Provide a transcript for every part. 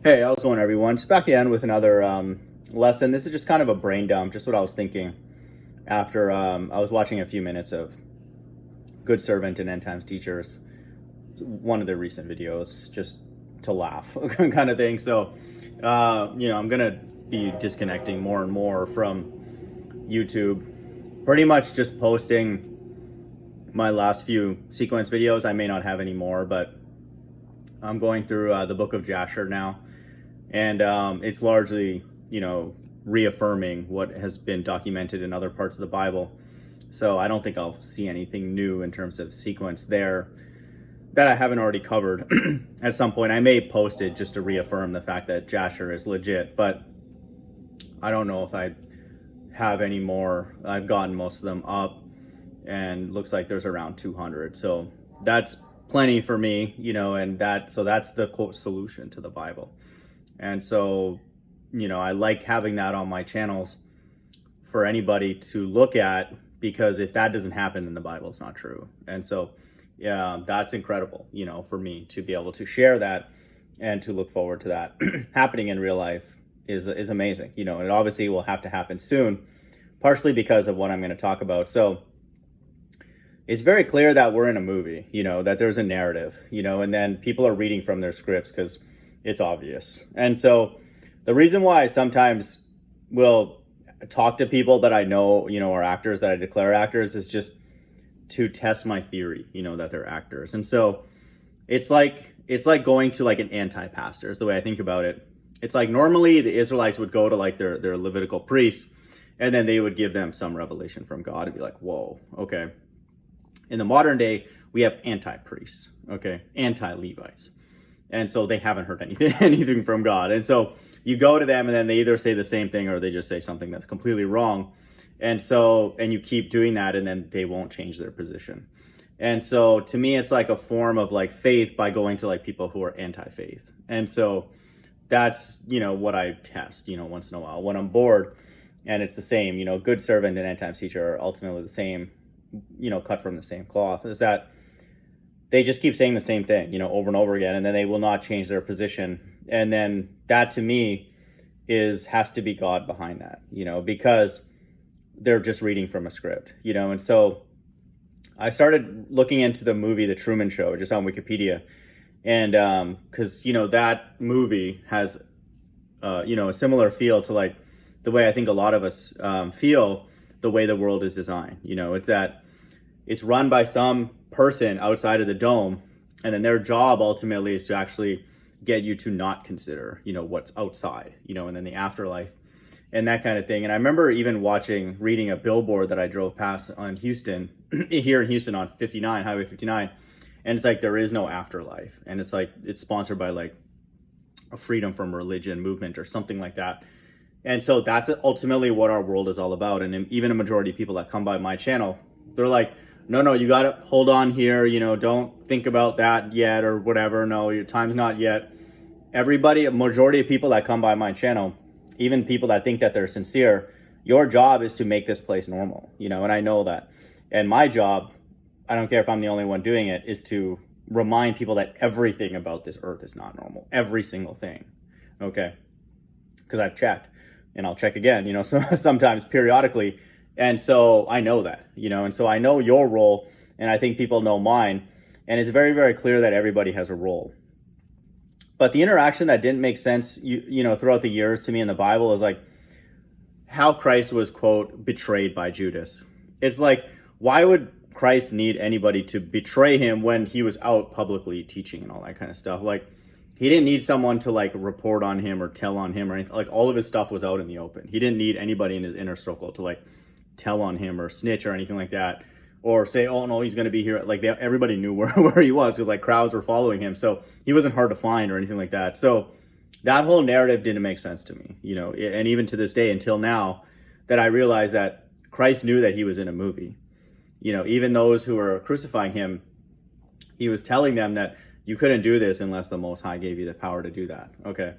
Hey, how's it going, everyone? Just back again with another lesson. This is just kind of a brain dump, just what I was thinking after I was watching a few minutes of Good Servant and End Times Teachers, one of their recent videos, just to laugh kind of thing. So, I'm going to be disconnecting more and more from YouTube, pretty much just posting my last few sequence videos. I may not have any more, but I'm going through the book of Jasher now. And it's largely, reaffirming what has been documented in other parts of the Bible. So I don't think I'll see anything new in terms of sequence there that I haven't already covered. At some point, I may post it just to reaffirm the fact that Jasher is legit, but I don't know if I have any more. I've gotten most of them up, and looks like there's around 200. So that's plenty for me, and that's the quote solution to the Bible. And so, I like having that on my channels for anybody to look at, because if that doesn't happen, then the Bible's not true. And so, yeah, that's incredible, for me to be able to share that and to look forward to that happening in real life is amazing, and it obviously will have to happen soon, partially because of what I'm going to talk about. So it's very clear that we're in a movie, that there's a narrative, and then people are reading from their scripts because it's obvious. And so the reason why I sometimes will talk to people that I know, are actors, that I declare actors, is just to test my theory, that they're actors. And so it's like going to like an anti-pastor is the way I think about it. It's like normally the Israelites would go to like their Levitical priests, and then they would give them some revelation from God and be like, whoa, okay. In the modern day, we have anti-priests, okay, anti-Levites. And so they haven't heard anything from God. And so you go to them, and then they either say the same thing or they just say something that's completely wrong. And you keep doing that, and then they won't change their position. And so to me, it's like a form of like faith by going to like people who are anti-faith. And so that's, what I test, once in a while when I'm bored. And it's the same, Good Servant and End Times Teacher are ultimately the same, cut from the same cloth, is that they just keep saying the same thing, over and over again, and then they will not change their position. And then that to me has to be God behind that, because they're just reading from a script, and so I started looking into the movie, The Truman Show, just on Wikipedia. And because, that movie has, a similar feel to like the way I think a lot of us feel the way the world is designed. It's that it's run by some person outside of the dome, and then their job ultimately is to actually get you to not consider, what's outside, and then the afterlife and that kind of thing. And I remember even reading a billboard that I drove past on Houston, here in Houston on Highway 59. And it's like, there is no afterlife. And it's like, it's sponsored by like a freedom from religion movement or something like that. And so that's ultimately what our world is all about. And even a majority of people that come by my channel, they're like, no, you got to hold on here. Don't think about that yet or whatever. No, your time's not yet. A majority of people that come by my channel, even people that think that they're sincere, your job is to make this place normal, and I know that. And my job, I don't care if I'm the only one doing it, is to remind people that everything about this earth is not normal. Every single thing, okay? Because I've checked, and I'll check again, so sometimes periodically. And so I know that, and so I know your role, and I think people know mine. And it's very, very clear that everybody has a role. But the interaction that didn't make sense, throughout the years to me in the Bible is like how Christ was, quote, betrayed by Judas. It's like, why would Christ need anybody to betray him when he was out publicly teaching and all that kind of stuff? Like, he didn't need someone to like report on him or tell on him or anything. Like, all of his stuff was out in the open. He didn't need anybody in his inner circle to like tell on him or snitch or anything like that, or say, oh no, he's going to be here. Like, everybody knew where he was, because like crowds were following him. So he wasn't hard to find or anything like that. So that whole narrative didn't make sense to me, and even to this day, until now, that I realized that Christ knew that he was in a movie. Even those who were crucifying him, he was telling them that you couldn't do this unless the Most High gave you the power to do that. Okay.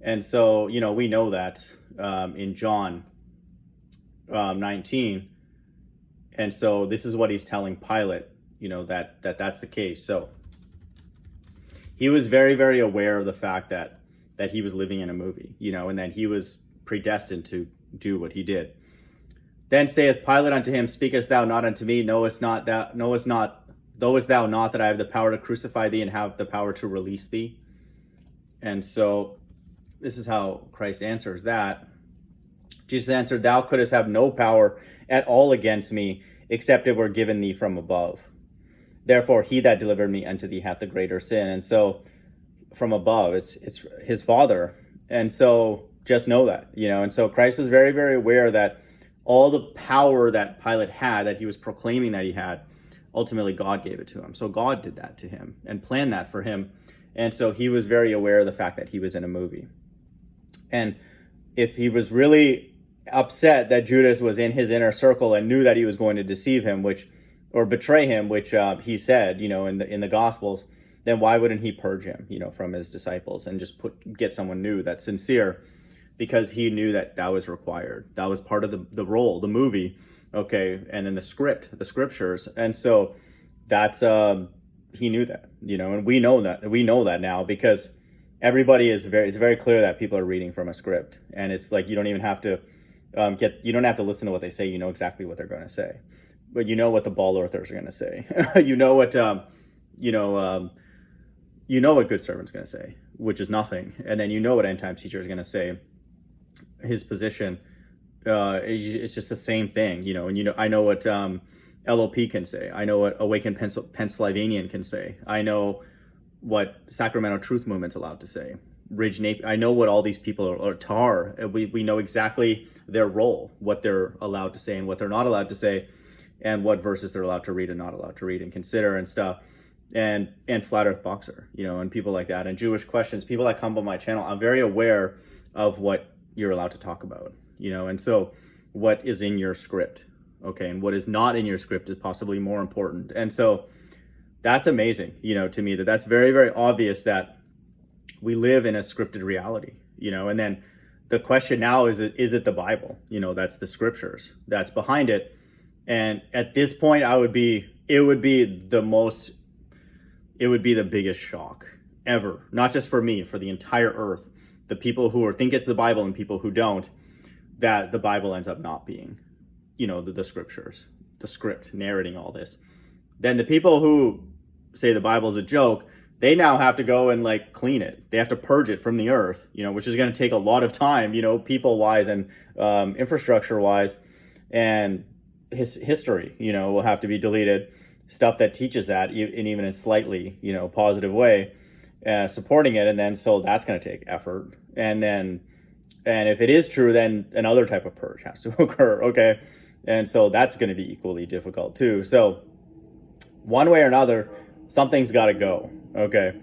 And so, we know that in John 19, And so this is what he's telling Pilate, that's the case. So he was very, very aware of the fact that he was living in a movie, and that he was predestined to do what he did. Then saith Pilate unto him, Speakest thou not unto me? Knowest thou not that I have the power to crucify thee and have the power to release thee? And so this is how Christ answers that. Jesus answered, Thou couldst have no power at all against me, except it were given thee from above. Therefore he that delivered me unto thee hath the greater sin. And so from above, it's his Father. And so just know that, and so Christ was very, very aware that all the power that Pilate had, that he was proclaiming that he had, ultimately God gave it to him. So God did that to him and planned that for him. And so he was very aware of the fact that he was in a movie. And if he was really upset that Judas was in his inner circle and knew that he was going to deceive him, or betray him, which he said, in the Gospels, then why wouldn't he purge him, from his disciples and just get someone new that's sincere? Because he knew that was required. That was part of the role, the movie, okay, and then the scriptures. And so that's, he knew that, and we know that now, because everybody it's very clear that people are reading from a script. And it's like, you don't even have to you don't have to listen to what they say. You know exactly what they're going to say. But you know what the ball earthers are going to say. you know what Good Servant's going to say, which is nothing. And then what End Times Teacher is going to say. His position, it's just the same thing, and I know what LOP can say. I know what Awakened Pennsylvanian can say. I know what Sacramento Truth Movement's allowed to say. Ridge Napier. I know what all these people are tar. We know exactly their role, what they're allowed to say and what they're not allowed to say, and what verses they're allowed to read and not allowed to read and consider and stuff. And Flat Earth Boxer, and people like that, and Jewish Questions, people that come on my channel. I'm very aware of what you're allowed to talk about, and so what is in your script, okay, and what is not in your script is possibly more important. And so that's amazing, to me, that's very, very obvious that we live in a scripted reality, and then the question now is it the Bible, that's the scriptures that's behind it. And at this point, it would be the biggest shock ever, not just for me, for the entire earth. The people who think it's the Bible and people who don't, that the Bible ends up not being, the scriptures, the script narrating all this. Then the people who say the Bible is a joke, they now have to go and clean it. They have to purge it from the earth, which is going to take a lot of time, people wise and infrastructure wise, and history, will have to be deleted. Stuff that teaches that, and even in slightly, positive way. Supporting it, and then so that's going to take effort, and if it is true, then another type of purge has to occur, okay, and so that's going to be equally difficult too. So one way or another, something's got to go, okay,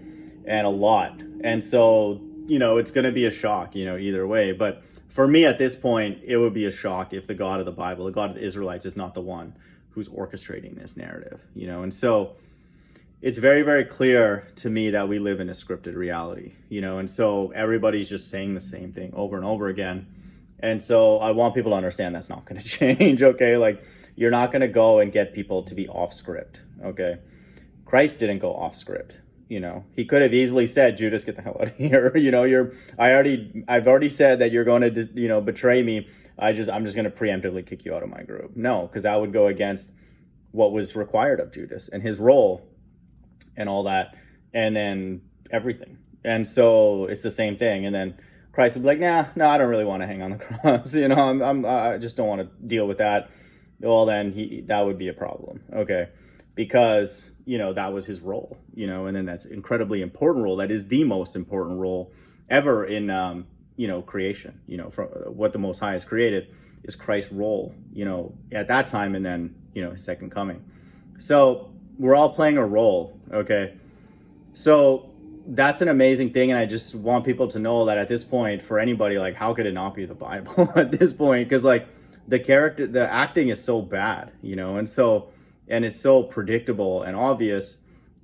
and a lot, and so it's going to be a shock, either way. But for me at this point, it would be a shock if the God of the Bible, the God of the Israelites, is not the one who's orchestrating this narrative, and so it's very, very clear to me that we live in a scripted reality, and so everybody's just saying the same thing over and over again. And so I want people to understand that's not going to change, okay? You're not going to go and get people to be off script, okay? Christ didn't go off script, He could have easily said, Judas, get the hell out of here, I've already said that you're going to, betray me. I'm just going to preemptively kick you out of my group. No, because that would go against what was required of Judas and his role and all that, and then everything. And so it's the same thing. And then Christ would be like, no, I don't really want to hang on the cross. I just don't want to deal with that. Well, then that would be a problem. Okay. Because, that was his role, and then that's incredibly important role. That is the most important role ever in, creation, from what the Most High has created is Christ's role, at that time. And then, his second coming. So we're all playing a role, okay? So that's an amazing thing, and I just want people to know that at this point, for anybody, how could it not be the Bible at this point? Because the acting is so bad, and it's so predictable and obvious,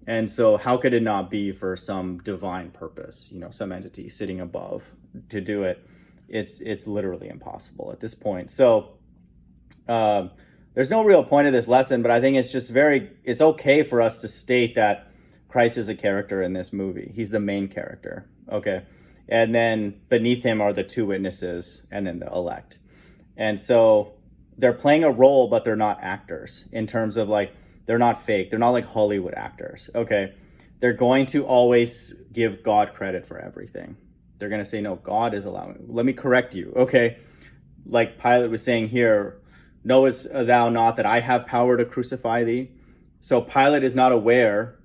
and so how could it not be for some divine purpose, some entity sitting above to do it? It's literally impossible at this point. So there's no real point of this lesson, but I think it's just it's okay for us to state that Christ is a character in this movie. He's the main character, okay? And then beneath him are the two witnesses and then the elect. And so they're playing a role, but they're not actors in terms of like, they're not fake. They're not like Hollywood actors, okay? They're going to always give God credit for everything. They're going to say, no, God is allowing. Let me correct you, okay? Like Pilate was saying here, knowest thou not that I have power to crucify thee? So Pilate is not aware,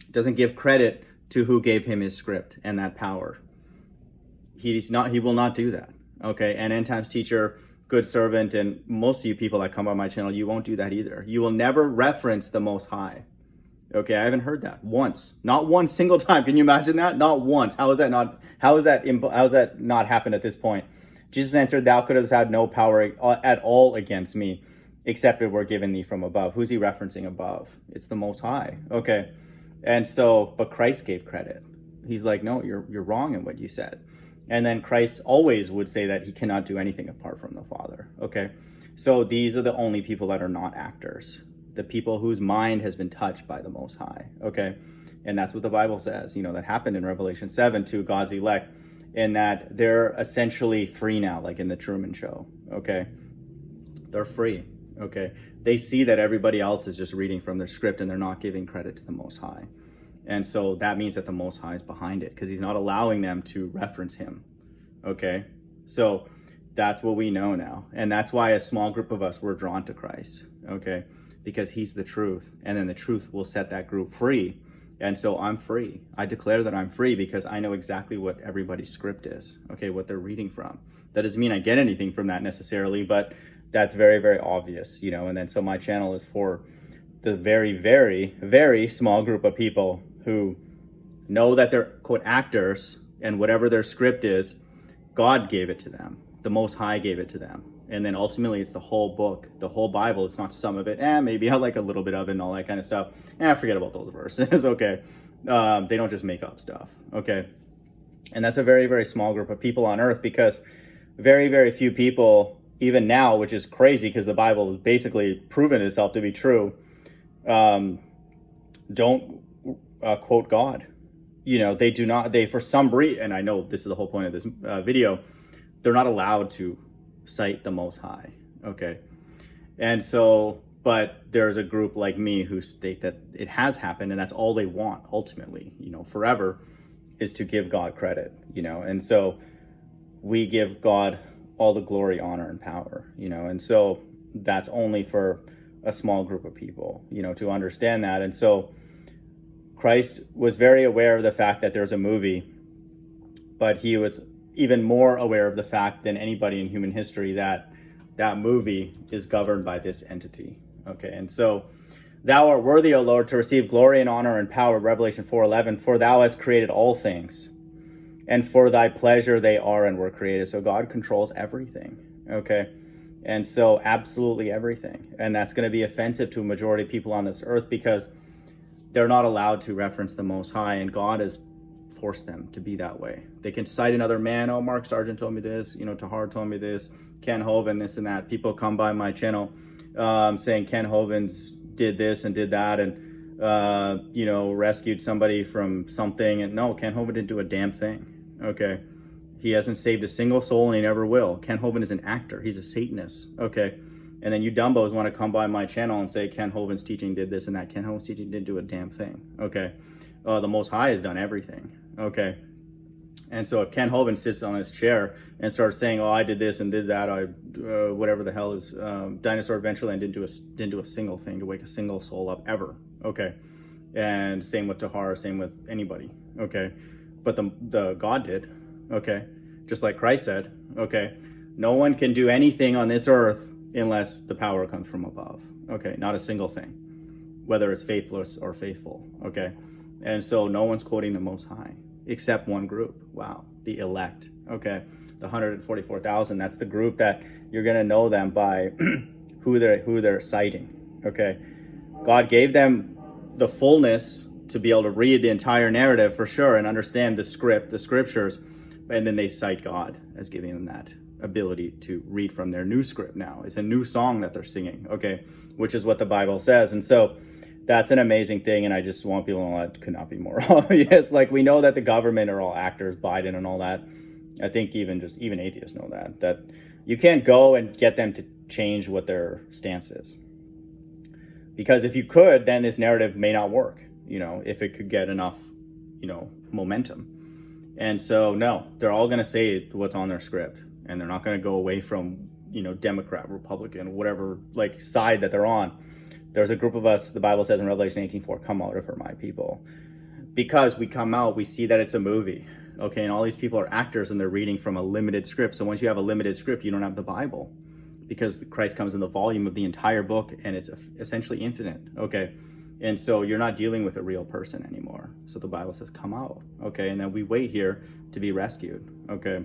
doesn't give credit to who gave him his script and that power. He will not do that, okay? And end times teacher, good servant, and most of you people that come on my channel, you won't do that either. You will never reference the Most High. Okay, I haven't heard that once, not one single time. Can you imagine that? Not once. How is that not happened at this point? Jesus answered, thou couldst have no power at all against me, except it were given thee from above. Who's he referencing above? It's the Most High. Okay, and so, but Christ gave credit. He's like, no, you're wrong in what you said. And then Christ always would say that he cannot do anything apart from the Father. Okay, so these are the only people that are not actors. The people whose mind has been touched by the Most High, okay? And that's what the Bible says, that happened in Revelation 7 to God's elect, in that they're essentially free now, like in the Truman Show, okay? They're free, okay? They see that everybody else is just reading from their script and they're not giving credit to the Most High. And so that means that the Most High is behind it because he's not allowing them to reference him, okay? So that's what we know now. And that's why a small group of us were drawn to Christ, okay? Because he's the truth, and then the truth will set that group free. And so I'm free. I declare that I'm free because I know exactly what everybody's script is, okay, what they're reading from. That doesn't mean I get anything from that necessarily, but that's very, very obvious, and then so my channel is for the very, very, very small group of people who know that they're, quote, actors, and whatever their script is, God gave it to them. The Most High gave it to them. And then ultimately it's the whole book, the whole Bible. It's not some of it. Maybe I like a little bit of it and all that kind of stuff. Forget about those verses, okay? They don't just make up stuff, okay? And that's a very, very small group of people on earth because very, very few people, even now, which is crazy because the Bible has basically proven itself to be true, don't quote God. They do not, for some reason, and I know this is the whole point of this video, they're not allowed to cite the Most High, okay? And so, but there's a group like me who state that it has happened, and that's all they want ultimately, forever, is to give God credit, and so we give God all the glory, honor, and power, and so that's only for a small group of people, to understand that. And so Christ was very aware of the fact that there's a movie, but he was even more aware of the fact than anybody in human history that that movie is governed by this entity. Okay, and so thou art worthy, O Lord, to receive glory and honor and power, Revelation 4:11, for thou hast created all things, and for thy pleasure they are and were created. So God controls everything, okay? And so absolutely everything. And that's going to be offensive to a majority of people on this earth because they're not allowed to reference the Most High, and God has forced them to be that way. They can cite another man. Oh, Mark Sargent told me this, Tahar told me this, Ken Hovind, this and that. People come by my channel saying Ken Hovind's did this and did that and, rescued somebody from something. And no, Ken Hovind didn't do a damn thing, okay? He hasn't saved a single soul and he never will. Ken Hovind is an actor. He's a Satanist, okay? And then you dumbos want to come by my channel and say Ken Hovind's teaching did this and that. Ken Hovind's teaching didn't do a damn thing, okay? The Most High has done everything, okay? And so if Ken Hovind sits on his chair and starts saying, oh, I did this and did that, whatever the hell is Dinosaur Adventureland didn't do a single thing to wake a single soul up ever, okay? And same with Tahar, same with anybody, okay? But the God did, okay? Just like Christ said, okay? No one can do anything on this earth unless the power comes from above, okay? Not a single thing, whether it's faithless or faithful, okay? And so no one's quoting the Most High except one group. Wow, the elect, okay? The 144,000, that's the group that you're gonna know them by who they're citing, okay? God gave them the fullness to be able to read the entire narrative for sure and understand the script, the scriptures, and then they cite God as giving them that ability to read from their new script now. It's a new song that they're singing, okay, which is what the Bible says. And so that's an amazing thing. And I just want people to know that could not be more obvious. Like, we know that the government are all actors, Biden and all that. I think even atheists know that you can't go and get them to change what their stance is. Because if you could, then this narrative may not work, if it could get enough, momentum. And so, no, they're all going to say what's on their script, and they're not going to go away from, Democrat, Republican, whatever, like, side that they're on. There's a group of us, the Bible says in Revelation 18:4, come out of her, my people. Because we come out, we see that it's a movie, okay? And all these people are actors, and they're reading from a limited script. So once you have a limited script, you don't have the Bible, because Christ comes in the volume of the entire book, and it's essentially infinite, okay? And so you're not dealing with a real person anymore. So the Bible says, come out, okay? And then we wait here to be rescued, okay?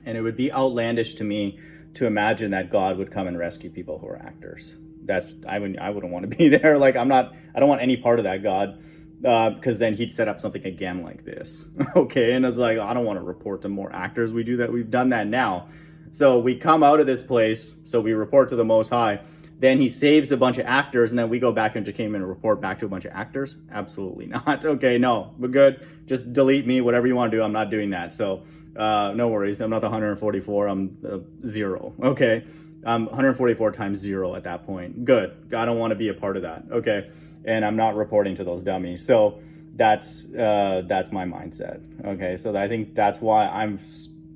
And it would be outlandish to me to imagine that God would come and rescue people who are actors. I wouldn't want to be there. Like, I don't want any part of that God, because then he'd set up something again like this, okay? And it's like, I don't want to report to more actors. We've done that now. So we come out of this place, so we report to the Most High. Then he saves a bunch of actors, and then we go back into Cayman and report back to a bunch of actors? Absolutely not. Okay, no, we're good. Just delete me, whatever you want to do. I'm not doing that. So no worries. I'm not the 144. I'm 0. Okay, I'm 144 times 0 at that point. Good. I don't want to be a part of that. Okay, and I'm not reporting to those dummies. So that's my mindset. Okay, so I think that's why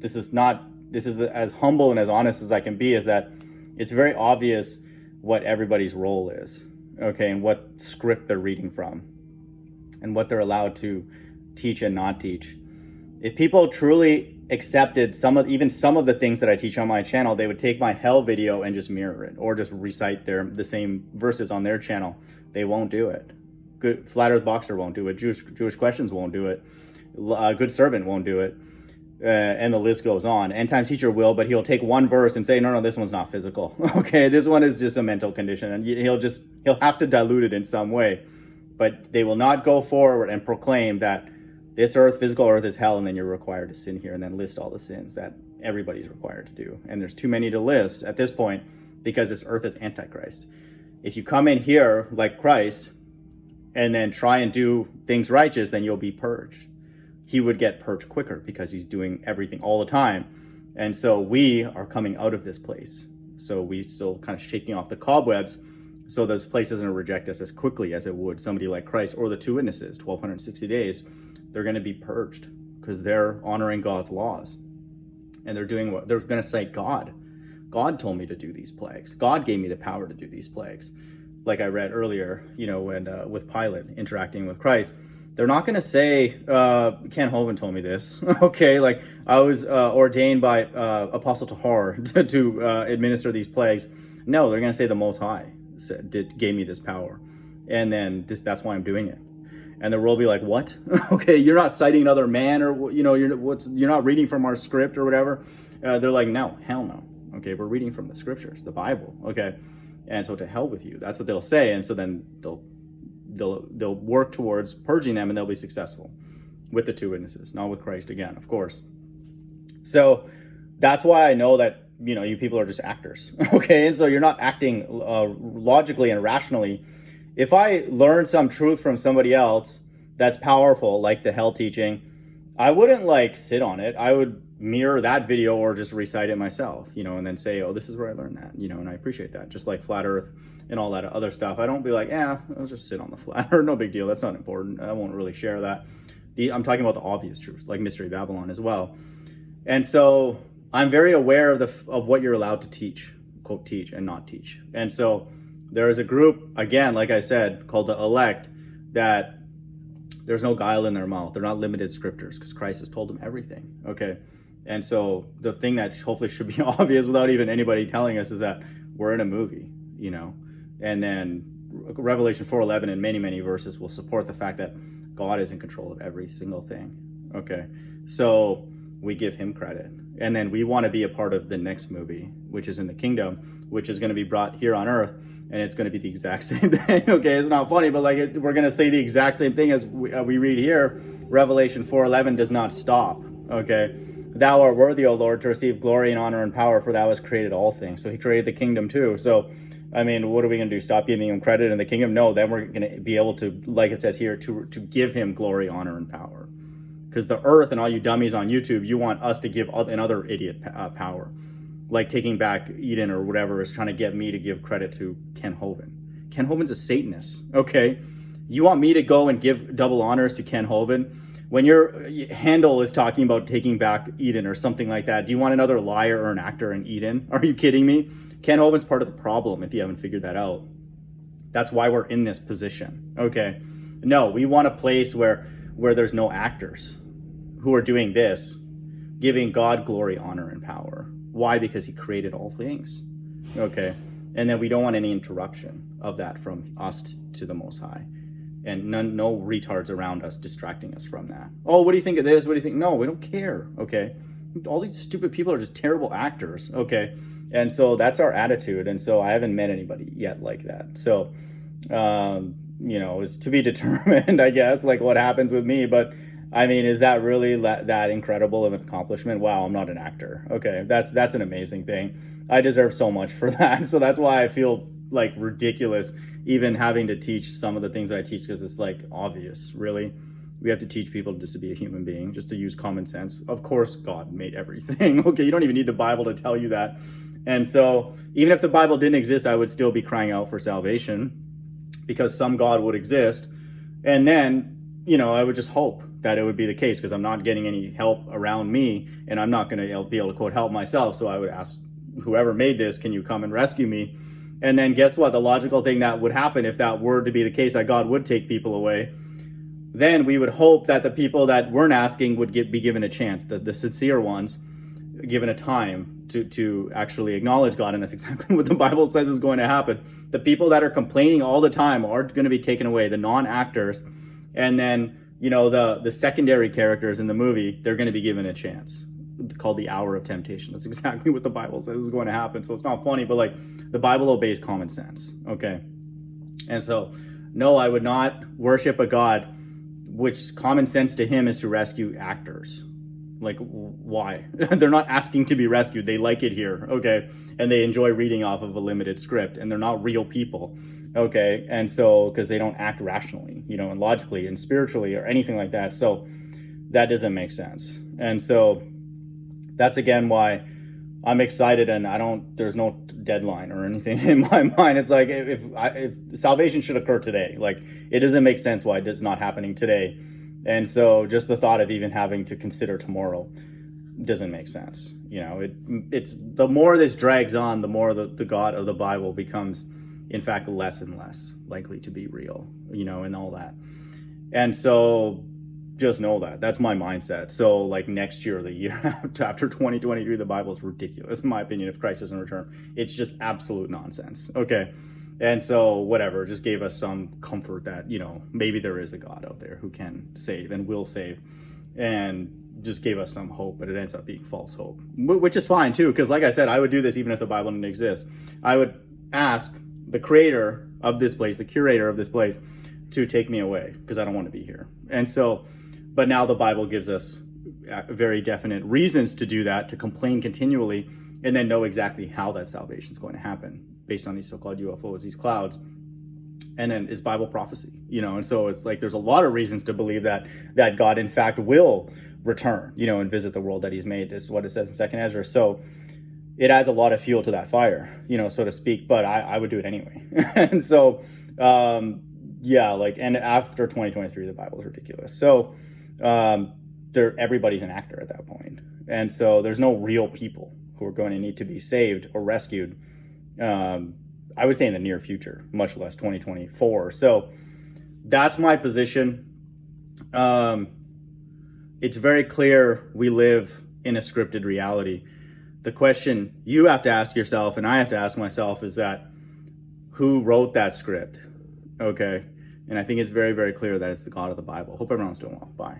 this is as humble and as honest as I can be, is that it's very obvious what everybody's role is, okay, and what script they're reading from, and what they're allowed to teach and not teach. If people truly accepted some of the things that I teach on my channel, they would take my hell video and just mirror it, or just recite the same verses on their channel. They won't do it. Good Flat Earth Boxer won't do it. Jewish Questions won't do it. Good Servant won't do it. And the list goes on. End Time Teacher will, but he'll take one verse and say, no, this one's not physical. Okay, this one is just a mental condition, and he'll have to dilute it in some way. But they will not go forward and proclaim that this physical earth is hell, and then you're required to sin here, and then list all the sins that everybody's required to do. And there's too many to list at this point, because this earth is Antichrist. If you come in here like Christ and then try and do things righteous, then you'll be purged. He would get purged quicker because he's doing everything all the time. And so we are coming out of this place. So we still kind of shaking off the cobwebs, so this place doesn't reject us as quickly as it would somebody like Christ or the two witnesses, 1,260 days. They're going to be purged because they're honoring God's laws. And they're doing what they're going to say, God told me to do these plagues. God gave me the power to do these plagues. Like I read earlier, when with Pilate interacting with Christ, they're not going to say, Ken Hovind told me this. Okay, like I was ordained by Apostle Tahar to administer these plagues. No, they're going to say the Most High gave me this power. And then that's why I'm doing it. And the world will be like, what? Okay, you're not citing another man, or you're not reading from our script or whatever. They're like, no, hell no. Okay, we're reading from the scriptures, the Bible. Okay, and so to hell with you. That's what they'll say. And so then they'll work towards purging them, and they'll be successful with the two witnesses, not with Christ again, of course. So that's why I know that you people are just actors. Okay, and so you're not acting logically and rationally. If I learn some truth from somebody else that's powerful, like the hell teaching, I wouldn't sit on it. I would mirror that video or just recite it myself, and then say, oh, this is where I learned that, and I appreciate that. Just like flat earth and all that other stuff. I don't be like, I'll just sit on the flat earth. No big deal. That's not important. I won't really share that. I'm talking about the obvious truths, like Mystery Babylon as well. And so I'm very aware of what you're allowed to teach, quote, teach and not teach. And so there is a group, again, like I said, called the elect, that there's no guile in their mouth. They're not limited scriptures, because Christ has told them everything, okay? And so the thing that hopefully should be obvious without even anybody telling us is that we're in a movie, And then Revelation 4:11 and many, many verses will support the fact that God is in control of every single thing, okay? So we give him credit. And then we want to be a part of the next movie, which is in the kingdom, which is going to be brought here on earth. And it's going to be the exact same thing. Okay, it's not funny, but we're going to say the exact same thing as we read here. Revelation 4:11 does not stop. Okay, Thou art worthy, O Lord, to receive glory and honor and power, for thou hast created all things. So he created the kingdom too. So, I mean, what are we going to do? Stop giving him credit in the kingdom? No, then we're going to be able to, like it says here, to give him glory, honor, and power. Because the earth and all you dummies on YouTube, you want us to give another idiot power. Like taking back Eden or whatever is trying to get me to give credit to Ken Hovind. Ken Hovind's a Satanist, okay? You want me to go and give double honors to Ken Hovind? When your handle is talking about taking back Eden or something like that, do you want another liar or an actor in Eden? Are you kidding me? Ken Hovind's part of the problem if you haven't figured that out. That's why we're in this position, okay? No, we want a place where there's no actors who are doing this, giving God glory, honor, and power. Why? Because he created all things, okay? And then we don't want any interruption of that from us to the Most High. And no retards around us distracting us from that. Oh, what do you think of this? What do you think? No, we don't care, okay? All these stupid people are just terrible actors, okay? And so that's our attitude. And so I haven't met anybody yet like that. So, you know, it's to be determined, I guess, like what happens with me. But I mean, is that really that incredible of an accomplishment? Wow, I'm not an actor. Okay, that's an amazing thing. I deserve so much for that. So that's why I feel like ridiculous even having to teach some of the things that I teach, because it's like obvious, really. We have to teach people just to be a human being, just to use common sense. Of course, God made everything. Okay, you don't even need the Bible to tell you that. And so even if the Bible didn't exist, I would still be crying out for salvation, because some God would exist. And then, you know, I would just hope that it would be the case, because I'm not getting any help around me, and I'm not going to be able to quote help myself. So I would ask whoever made this, can you come and rescue me? And then guess what? The logical thing that would happen if that were to be the case, that God would take people away, then we would hope that the people that weren't asking would be given a chance, the sincere ones, given a time to actually acknowledge God. And that's exactly what the Bible says is going to happen. The people that are complaining all the time are going to be taken away, the non-actors. And then, you know, the secondary characters in the movie, they're going to be given a chance, called the hour of temptation. That's exactly what the Bible says is going to happen. So it's not funny, but like the Bible obeys common sense. Okay. And so, no, I would not worship a God which common sense to him is to rescue actors. Like, why? They're not asking to be rescued. They like it here, okay? And they enjoy reading off of a limited script, and they're not real people, okay? And so, because they don't act rationally, you know, and logically and spiritually or anything like that. So that doesn't make sense. And so that's again why I'm excited, and there's no deadline or anything in my mind. It's like if salvation should occur today, like it doesn't make sense why it's not happening today. And so just the thought of even having to consider tomorrow doesn't make sense. You know, it's the more this drags on, the more the God of the Bible becomes, in fact, less and less likely to be real, you know, and all that. And so just know that that's my mindset. So like next year, the year after 2023, the Bible is ridiculous, in my opinion, if Christ doesn't return. It's just absolute nonsense. Okay. And so whatever, just gave us some comfort that, you know, maybe there is a God out there who can save and will save, and just gave us some hope, but it ends up being false hope, which is fine too. Because like I said, I would do this even if the Bible didn't exist. I would ask the creator of this place, the curator of this place, to take me away because I don't want to be here. And so, but now the Bible gives us very definite reasons to do that, to complain continually, and then know exactly how that salvation is going to happen based on these so-called UFOs, these clouds. And then is Bible prophecy, you know? And so it's like, there's a lot of reasons to believe that God in fact will return, you know, and visit the world that he's made, is what it says in 2nd Ezra. So it adds a lot of fuel to that fire, you know, so to speak, but I would do it anyway. And so, yeah, like, and after 2023, the Bible is ridiculous. So everybody's an actor at that point. And so there's no real people who are going to need to be saved or rescued, I would say in the near future, much less 2024. So that's my position. It's very clear we live in a scripted reality. The question you have to ask yourself, and I have to ask myself, is that who wrote that script? Okay. And I think it's very, very clear that it's the God of the Bible. Hope everyone's doing well. Bye.